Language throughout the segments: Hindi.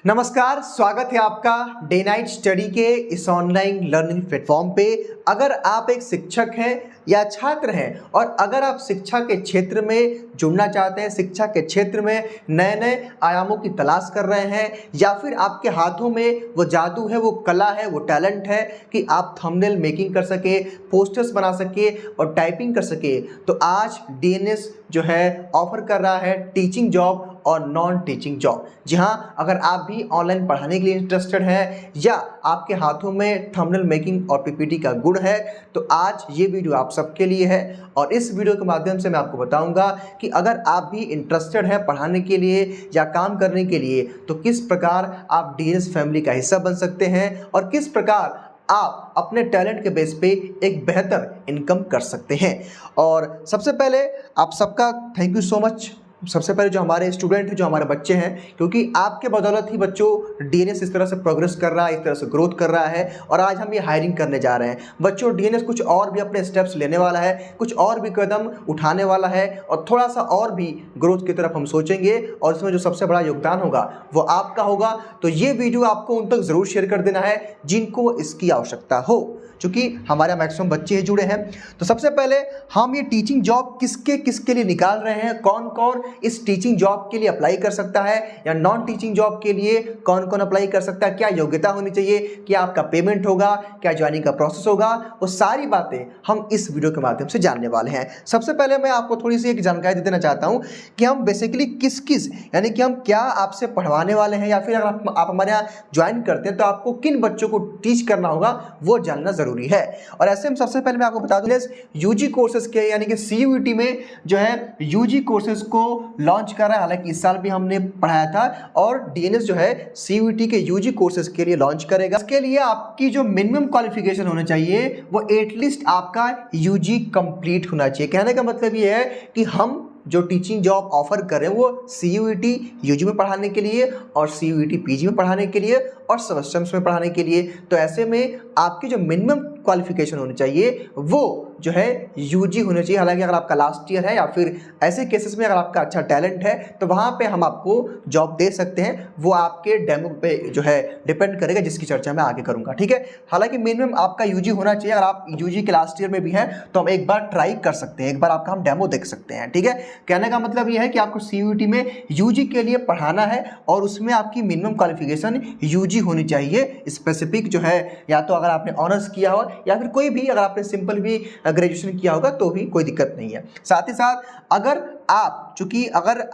नमस्कार, स्वागत है आपका डे नाइट स्टडी के इस ऑनलाइन लर्निंग प्लेटफॉर्म पे। अगर आप एक शिक्षक हैं या छात्र हैं और अगर आप शिक्षा के क्षेत्र में जुड़ना चाहते हैं, शिक्षा के क्षेत्र में नए नए आयामों की तलाश कर रहे हैं, या फिर आपके हाथों में वो जादू है, वो कला है, वो टैलेंट है कि आप थंबनेल मेकिंग कर सके, पोस्टर्स बना सके और टाइपिंग कर सके, तो आज डीएनएस जो है ऑफर कर रहा है टीचिंग जॉब और नॉन टीचिंग जॉब। जी हाँ, अगर आप भी ऑनलाइन पढ़ाने के लिए इंटरेस्टेड हैं या आपके हाथों में थंबनेल मेकिंग और पीपीटी का गुण है, तो आज ये वीडियो आप सबके लिए है। और इस वीडियो के माध्यम से मैं आपको बताऊंगा कि अगर आप भी इंटरेस्टेड हैं पढ़ाने के लिए या काम करने के लिए, तो किस प्रकार आप डीएनएस फैमिली का हिस्सा बन सकते हैं और किस प्रकार आप अपने टैलेंट के बेस पे एक बेहतर इनकम कर सकते हैं। और सबसे पहले आप सबका थैंक यू सो मच। सबसे पहले जो हमारे स्टूडेंट हैं, जो हमारे बच्चे हैं, क्योंकि आपके बदौलत ही बच्चों डीएनएस इस तरह से प्रोग्रेस कर रहा है, इस तरह से ग्रोथ कर रहा है और आज हम ये हायरिंग करने जा रहे हैं। बच्चों, डीएनएस कुछ और भी अपने स्टेप्स लेने वाला है, कुछ और भी कदम उठाने वाला है और थोड़ा सा और भी ग्रोथ की तरफ हम सोचेंगे और इसमें जो सबसे बड़ा योगदान होगा वो आपका होगा। तो ये वीडियो आपको उन तक ज़रूर शेयर कर देना है जिनको इसकी आवश्यकता हो, चूँकि हमारे मैक्सिमम बच्चे जुड़े हैं। तो सबसे पहले हम ये टीचिंग जॉब किसके लिए निकाल रहे हैं, कौन कौन इस टीचिंग जॉब के लिए अप्लाई कर सकता है या नॉन टीचिंग जॉब के लिए कौन कौन अप्लाई कर सकता है, क्या योग्यता होनी चाहिए, क्या आपका पेमेंट होगा, क्या ज्वाइनिंग का प्रोसेस होगा, वो सारी बातें हम इस वीडियो के माध्यम से जानने वाले हैं। सबसे पहले मैं आपको थोड़ी सी एक जानकारी दे देना चाहता हूँ कि हम बेसिकली किस यानी कि हम क्या आपसे पढ़वाने वाले हैं, या फिर अगर आप हमारे यहाँ ज्वाइन करते हैं तो आपको किन बच्चों को टीच करना होगा वो जानना जरूरी है। और ऐसे में सबसे पहले मैं आपको बता दूं, यूजी कोर्सेज के यानी कि सीयूईटी में जो है यूजी कोर्सेज को लॉन्च कर रहा है। हालांकि इस साल भी हमने पढ़ाया था और डीएनएस जो है सीयूईटी के यूजी कोर्सेज के लिए लॉन्च करेगा। इसके लिए आपकी जो मिनिमम क्वालिफिकेशन होना चाहिए वो एटलीस्ट आपका यूजी कंप्लीट होना चाहिए। कहने का मतलब ये है कि हम जो टीचिंग जॉब ऑफर कर रहे हैं वो सीयूईटी यूजी में पढ़ाने के लिए और सीयूईटी पीजी में पढ़ाने के लिए और सेमेस्टर्स में पढ़ाने के लिए। तो ऐसे में आपकी जो मिनिमम क्वालिफिकेशन होनी चाहिए वो जो है यूजी होनी चाहिए। हालांकि अगर आपका लास्ट ईयर है या फिर ऐसे केसेस में अगर आपका अच्छा टैलेंट है तो वहाँ पे हम आपको जॉब दे सकते हैं, वो आपके डेमो पे जो है डिपेंड करेगा, जिसकी चर्चा मैं आगे करूँगा, ठीक है। हालांकि मिनिमम आपका यूजी होना चाहिए। अगर आप यूजी के लास्ट ईयर में भी हैं तो हम एक बार ट्राई कर सकते हैं, एक बार आपका हम डेमो देख सकते हैं, ठीक है। कहने का मतलब ये है कि आपको सीयूईटी में यूजी के लिए पढ़ाना है और उसमें आपकी मिनिमम क्वालिफिकेशन यूजी होनी चाहिए स्पेसिफिक जो है, या तो अगर आपने ऑनर्स किया हो या फिर कोई भी अगर आपने सिंपल भी ग्रेजुएशन किया होगा तो भी कोई दिक्कत नहीं है। साथ ही साथ अगर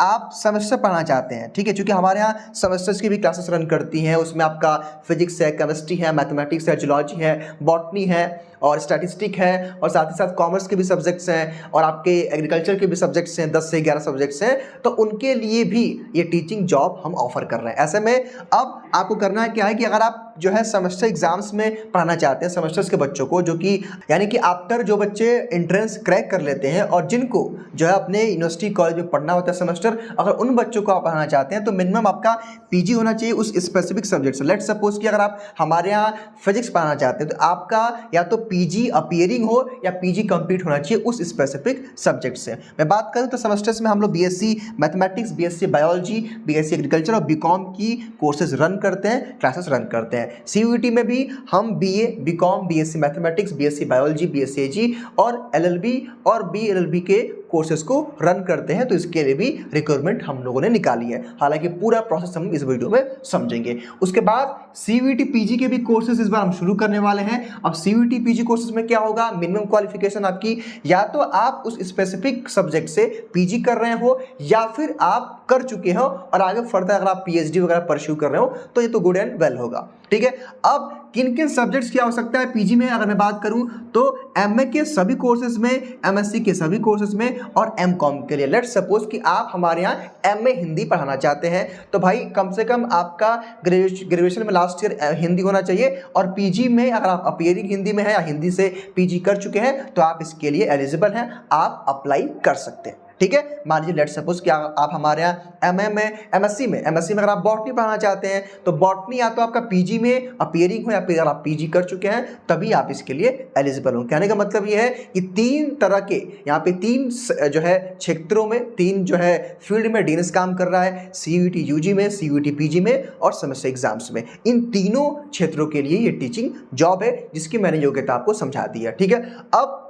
आप सेमेस्टर पढ़ना चाहते हैं, ठीक है, चूंकि हमारे यहाँ सेमेस्टर्स की भी क्लासेस रन करती हैं, उसमें आपका फिजिक्स है, केमिस्ट्री है, मैथमेटिक्स है, जूलॉजी है, बॉटनी है और स्टैटिस्टिक है और साथ ही साथ कॉमर्स के भी सब्जेक्ट्स हैं और आपके एग्रीकल्चर के भी सब्जेक्ट्स हैं, 10 से 11 सब्जेक्ट्स हैं। तो उनके लिए भी ये टीचिंग जॉब हम ऑफर कर रहे हैं। ऐसे में अब आपको करना है क्या है कि अगर आप जो है सेमेस्टर एग्जाम्स में पढ़ाना चाहते हैं सेमेस्टर्स के बच्चों को, जो कि यानी कि आफ्टर जो बच्चे एंट्रेंस क्रैक कर लेते हैं और जिनको जो है अपने यूनिवर्सिटी कॉलेज में पढ़ना होता है सेमेस्टर, अगर उन बच्चों को आप पढ़ाना चाहते हैं तो मिनिमम आपका पीजी होना चाहिए उस स्पेसिफिक सब्जेक्ट से। लेट्स सपोज कि अगर आप हमारे यहाँ फिजिक्स पढ़ाना चाहते हैं तो आपका या तो पीजी अपीयरिंग हो या पीजी कंप्लीट होना चाहिए उस स्पेसिफिक सब्जेक्ट से। मैं बात करूँ तो सेमेस्टर्स में हम लोग BSc mathematics, BSc biology, BSc agriculture और बीकॉम की कोर्सेज रन करते हैं, क्लासेस रन करते हैं। सीयूईटी में भी हम BA, BCom, BSc mathematics, BSc biology, BSc AG और एलएलबी और बीएलएलबी के कोर्सेज को रन करते हैं। तो इसके लिए भी रिक्वायरमेंट हम लोगों ने निकाली है। हालांकि पूरा प्रोसेस हम इस वीडियो में समझेंगे। उसके बाद सीयूईटी पीजी के भी कोर्सेज इस बार हम शुरू करने वाले हैं। अब सीयूईटी पीजी कोर्सेज में क्या होगा, मिनिमम क्वालिफिकेशन आपकी या तो आप उस स्पेसिफिक सब्जेक्ट से पीजी कर रहे हो या फिर आप कर चुके हो और आगे फर्दर अगर आप पीएचडी वगैरह परस्यू कर रहे हो तो ये तो गुड एंड वेल होगा, ठीक है। अब किन किन सब्जेक्ट्स की आवश्यकता है पीजी में अगर मैं बात करूं तो एमए के सभी कोर्सेज में, एमएससी के सभी कोर्सेज में और एमकॉम के लिए। लेट्स सपोज कि आप हमारे यहाँ एमए हिंदी पढ़ाना चाहते हैं तो भाई कम से कम आपका ग्रेजुएशन में लास्ट ईयर हिंदी होना चाहिए और पीजी में अगर आप अपीयरिंग हिंदी में है या हिंदी से पीजी कर चुके हैं तो आप इसके लिए एलिजिबल हैं, आप अप्लाई कर सकते हैं, ठीक है। मान लीजिए लेट्स सपोज कि आप हमारे यहाँ एमएससी में अगर आप बॉटनी पढ़ाना चाहते हैं तो बॉटनी या तो आपका पीजी में अपीयरिंग हो या फिर अगर आप पीजी कर चुके हैं तभी आप इसके लिए एलिजिबल हो। कहने का मतलब ये है कि 3 तरह के यहाँ पे 3 जो है क्षेत्रों में 3 जो है फील्ड में डीएनएस काम कर रहा है, सीयूईटी यूजी में, सीयूईटी पीजी में और सेमेस्टर एग्जाम्स में। इन तीनों क्षेत्रों के लिए ये टीचिंग जॉब है जिसकी मैंने योग्यता आपको समझा दी है, ठीक है। अब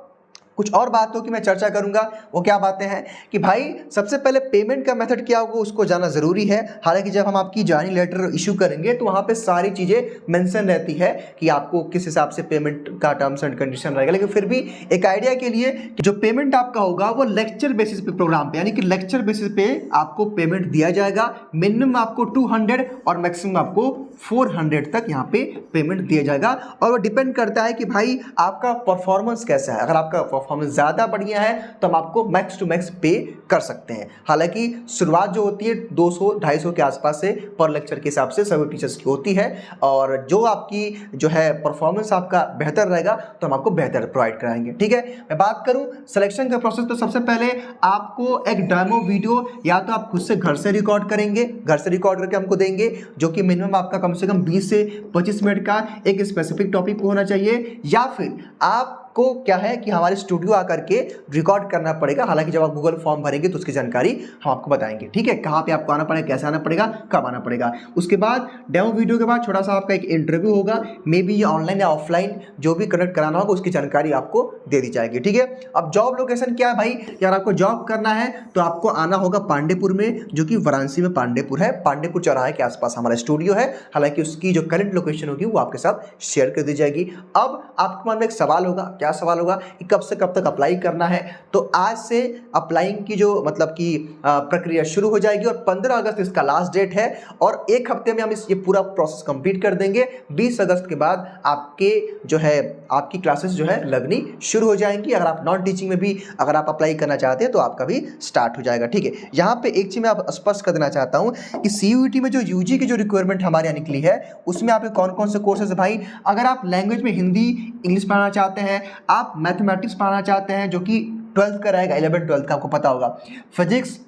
कुछ और बातों की मैं चर्चा करूंगा। वो क्या बातें हैं कि भाई सबसे पहले पेमेंट का मेथड क्या होगा उसको जानना ज़रूरी है। हालांकि जब हम आपकी ज्वाइनिंग लेटर इशू करेंगे तो वहाँ पे सारी चीज़ें मेंशन रहती है कि आपको किस हिसाब से पेमेंट का टर्म्स एंड कंडीशन रहेगा, लेकिन फिर भी एक आइडिया के लिए जो पेमेंट आपका होगा वो लेक्चर बेसिस पे प्रोग्राम पे, यानी कि लेक्चर बेसिस पे आपको पेमेंट दिया जाएगा। मिनिमम आपको 200 और मैक्सिमम आपको 400 तक यहाँ पे पेमेंट दिया जाएगा और वो डिपेंड करता है कि भाई आपका परफॉर्मेंस कैसा है। अगर आपका परफॉर्मेंस ज़्यादा बढ़िया है तो हम आपको मैक्स टू मैक्स पे कर सकते हैं। हालांकि शुरुआत जो होती है 200-250 के आसपास से पर लेक्चर के हिसाब से सभी टीचर्स की होती है और जो आपकी जो है परफॉर्मेंस आपका बेहतर रहेगा तो हम आपको बेहतर प्रोवाइड कराएंगे, ठीक है। मैं बात करूं सिलेक्शन का प्रोसेस तो सबसे पहले आपको एक डेमो वीडियो या तो आप खुद से घर से रिकॉर्ड करेंगे, घर से रिकॉर्ड करके हमको देंगे, जो कि मिनिमम आपका कम से कम 20 से 25 मिनट का एक स्पेसिफिक टॉपिक पे होना चाहिए, या फिर आपको क्या है कि हमारे स्टूडियो आकर के रिकॉर्ड करना पड़ेगा। हालांकि जब आप गूगल फॉर्म भरेंगे तो उसकी जानकारी हम आपको बताएंगे, ठीक है, कहाँ पे आपको आना पड़ेगा, कैसे आना पड़ेगा, कब आना पड़ेगा। उसके बाद डेमो वीडियो के बाद छोटा सा आपका एक इंटरव्यू होगा, मे बी ये ऑनलाइन या ऑफलाइन जो भी कनेक्ट कराना होगा उसकी जानकारी आपको दे दी जाएगी, ठीक है। अब जॉब लोकेशन क्या है भाई, अगर आपको जॉब करना है तो आपको आना होगा पांडेपुर में, जो कि वाराणसी में पांडेपुर है, पांडेपुर चौराहे के आसपास हमारा स्टूडियो है। हालांकि उसकी जो करंट लोकेशन होगी वो आपके साथ शेयर कर दी जाएगी। अब आपके मन में एक सवाल होगा, क्या सवाल होगा कि कब से कब तक अप्लाई करना है। तो आज से अप्लाइंग की जो मतलब कि प्रक्रिया शुरू हो जाएगी और 15 अगस्त इसका लास्ट डेट है और एक हफ्ते में हम ये पूरा प्रोसेस कंप्लीट कर देंगे। 20 अगस्त के बाद आपके जो है आपकी क्लासेस जो है लगनी शुरू हो जाएंगी। अगर आप नॉन टीचिंग में भी अगर आप अप्लाई करना चाहते हैं तो आपका भी स्टार्ट हो जाएगा, ठीक है। यहाँ पे एक चीज़ मैं आप स्पष्ट कर देना चाहता हूँ कि सीयूईटी में जो यूजी की जो रिक्वायरमेंट हमारे यहाँ निकली है उसमें आपके कौन कौन से कोर्सेज है भाई। अगर आप लैंग्वेज में हिंदी इंग्लिश पढ़ना चाहते हैं, आप मैथमेटिक्स पढ़ना चाहते हैं जो कि 12th का रहेगा, 11th-12th का आपको पता होगा, फिजिक्स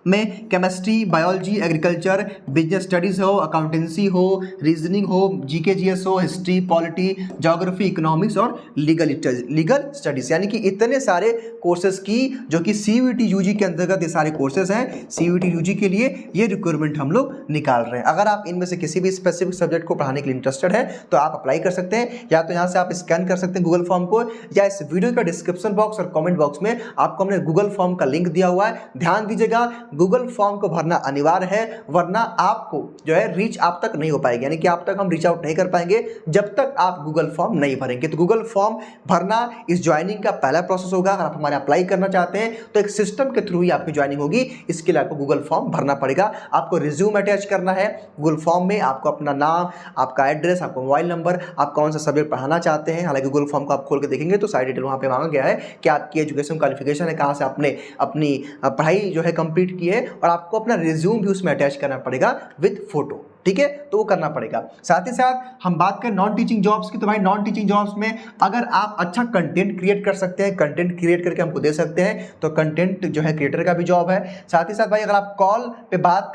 में chemistry, biology, agriculture, business studies हो, अकाउंटेंसी हो, रीजनिंग हो, जीके जीएस हो, हिस्ट्री, पॉलिटी, ज्योग्राफी, इकोनॉमिक्स और लीगल स्टडीज़, यानी कि इतने सारे कोर्सेज की जो कि सीयूईटी यूजी के अंतर्गत ये सारे कोर्सेज हैं। सीयूईटी यूजी के लिए ये रिक्वायरमेंट हम लोग निकाल रहे हैं। अगर आप इनमें से किसी भी स्पेसिफिक सब्जेक्ट को पढ़ाने के लिए इंटरेस्टेड है तो आप अप्लाई कर सकते हैं, या तो यहाँ से आप स्कैन कर सकते हैं गूगल फॉर्म को, या इस वीडियो का डिस्क्रिप्शन बॉक्स और कॉमेंट बॉक्स में आपको हमने गूगल फॉर्म का लिंक दिया हुआ है। ध्यान दीजिएगा, गूगल फॉर्म को भरना अनिवार्य है, वरना आपको जो है रीच आप तक नहीं हो पाएगी, यानी कि आप तक हम रीच आउट नहीं कर पाएंगे जब तक आप गूगल फॉर्म नहीं भरेंगे। तो गूगल फॉर्म भरना इस ज्वाइनिंग का पहला प्रोसेस होगा। अगर आप हमारे अप्लाई करना चाहते हैं तो एक सिस्टम के थ्रू ही आपकी ज्वाइनिंग होगी, इसके लिए आपको गूगल फॉर्म भरना पड़ेगा। आपको रिज्यूम अटैच करना है गूगल फॉर्म में, आपको अपना नाम, आपका एड्रेस, आपका मोबाइल नंबर, आप कौन सा सब्जेक्ट पढ़ाना चाहते हैं। हालांकि गूगल फॉर्म को आप खोल के देखेंगे तो सारी डिटेल वहाँ पे मांगा गया है कि आपकी एजुकेशन क्वालिफिकेशन है, कहाँ से आपने अपनी पढ़ाई जो है कंप्लीट की है, और आपको अपना रिज्यूम भी उसमें अटैच करना पड़ेगा विद फोटो, ठीक है, तो वो करना पड़ेगा। साथ ही साथ हम बात करें नॉन टीचिंग जॉब्स की, तो भाई नॉन टीचिंग जॉब्स में अगर आप अच्छा कंटेंट क्रिएट कर सकते हैं, कंटेंट क्रिएट करके हमको दे सकते हैं, तो कंटेंट जो है क्रिएटर का भी जॉब है। साथ ही साथ भाई अगर आप कॉल पे बात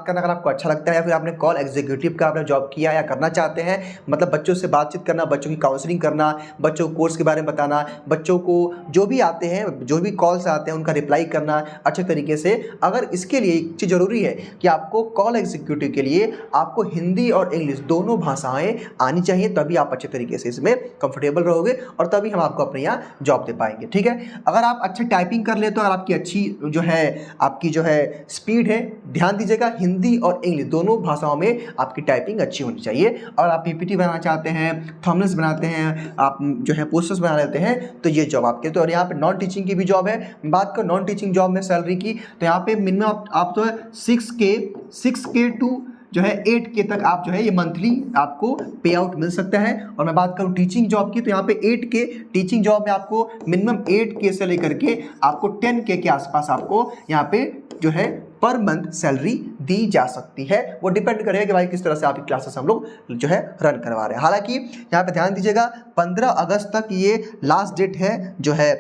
करना अगर आपको अच्छा लगता है, या फिर आपने कॉल एग्जीक्यूटिव का आपने जॉब किया या करना चाहते हैं, मतलब बच्चों से बातचीत करना, बच्चों की काउंसलिंग करना, बच्चों को कोर्स के बारे में बताना, बच्चों को जो भी आते हैं, जो भी कॉल्स आते हैं उनका रिप्लाई करना अच्छे तरीके से, अगर इसके लिए एक चीज़ जरूरी है कि आपको कॉल एग्जीक्यूटिव के लिए आपको हिंदी और इंग्लिश दोनों भाषाएं आनी चाहिए, तभी आप अच्छे तरीके से इसमें कंफर्टेबल रहोगे और तभी हम आपको अपने यहाँ जॉब दे पाएंगे, ठीक है। अगर आप अच्छे टाइपिंग कर ले तो अगर आपकी अच्छी जो है आपकी जो है स्पीड है, ध्यान दीजिएगा हिंदी और इंग्लिश दोनों भाषाओं में आपकी टाइपिंग अच्छी होनी चाहिए। और आप पीपीटी बनाना चाहते हैं, थंबनेल्स बनाते हैं, आप जो है पोस्टर्स बना लेते हैं, तो ये जॉब आपके। तो और यहाँ पे नॉन टीचिंग की भी जॉब है। बात करो नॉन टीचिंग जॉब में सैलरी की, तो यहाँ पे मिनिमम आप तो 6K टू जो है 8K तक आप जो है ये मंथली आपको पे आउट मिल सकता है। और मैं बात करूँ टीचिंग जॉब की, तो यहाँ पे 8K टीचिंग जॉब में आपको मिनिमम 8K से लेकर के आपको 10K के आसपास आपको यहाँ पे जो है पर मंथ सैलरी दी जा सकती है। वो डिपेंड करेगा कि भाई किस तरह से आपकी क्लासेस हम लोग जो है रन करवा रहे हैं। हालांकि यहाँ पे ध्यान दीजिएगा 15 अगस्त तक ये लास्ट डेट है जो है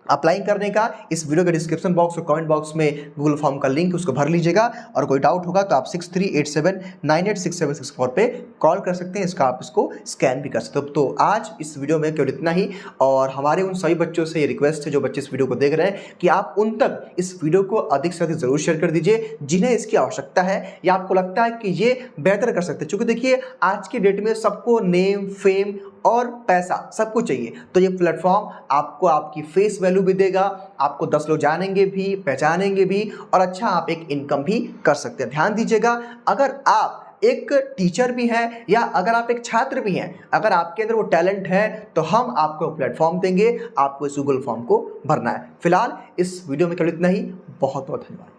अप्लाई करने का इस वीडियो के डिस्क्रिप्शन बॉक्स और कमेंट बॉक्स में गूगल फॉर्म का लिंक उसको भर लीजिएगा। और कोई डाउट होगा तो आप 6387986764 पे कॉल कर सकते हैं, इसका आप इसको स्कैन भी कर सकते हो। तो आज इस वीडियो में केवल इतना ही, और हमारे उन सभी बच्चों से ये रिक्वेस्ट है जो बच्चे इस वीडियो को देख रहे हैं कि आप उन तक इस वीडियो को अधिक से अधिक जरूर शेयर कर दीजिए जिन्हें इसकी आवश्यकता है या आपको लगता है कि ये बेहतर कर सकते हैं। क्योंकि देखिए आज की डेट में सबको नेम, फेम और पैसा सब कुछ चाहिए, तो ये प्लेटफॉर्म आपको आपकी फेस वैल्यू भी देगा, आपको 10 लोग जानेंगे भी, पहचानेंगे भी, और अच्छा आप एक इनकम भी कर सकते हैं। ध्यान दीजिएगा, अगर आप एक टीचर भी हैं या अगर आप एक छात्र भी हैं, अगर आपके अंदर वो टैलेंट है तो हम आपको प्लेटफॉर्म देंगे, आपको इस गूगल फॉर्म को भरना है। फिलहाल इस वीडियो में केवल इतना ही। बहुत बहुत धन्यवाद।